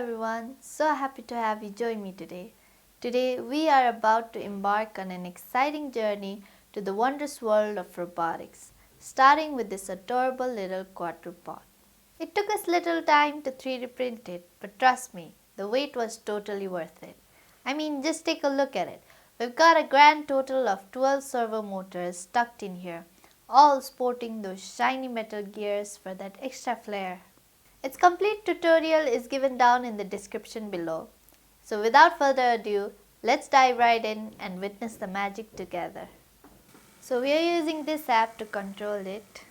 everyone, so happy to have you join me today. Today we are about to embark on an exciting journey to the wondrous world of robotics, starting with this adorable little quadruped. It took us little time to 3D print it, but trust me, the wait was totally worth it. I mean, just take a look at it. We've got a grand total of 12 servo motors tucked in here, all sporting those shiny metal gears for that extra flair. Its complete tutorial is given down in the description below. So without further ado, let's dive right in and witness the magic together. So we are using this app to control it.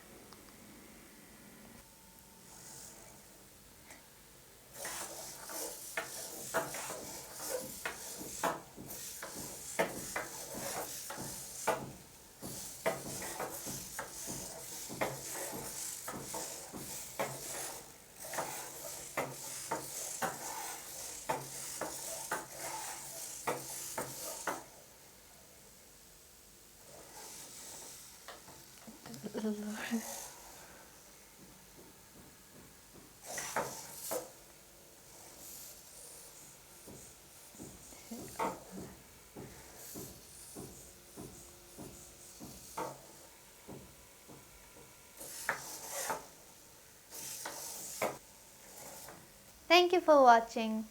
Thank you for watching.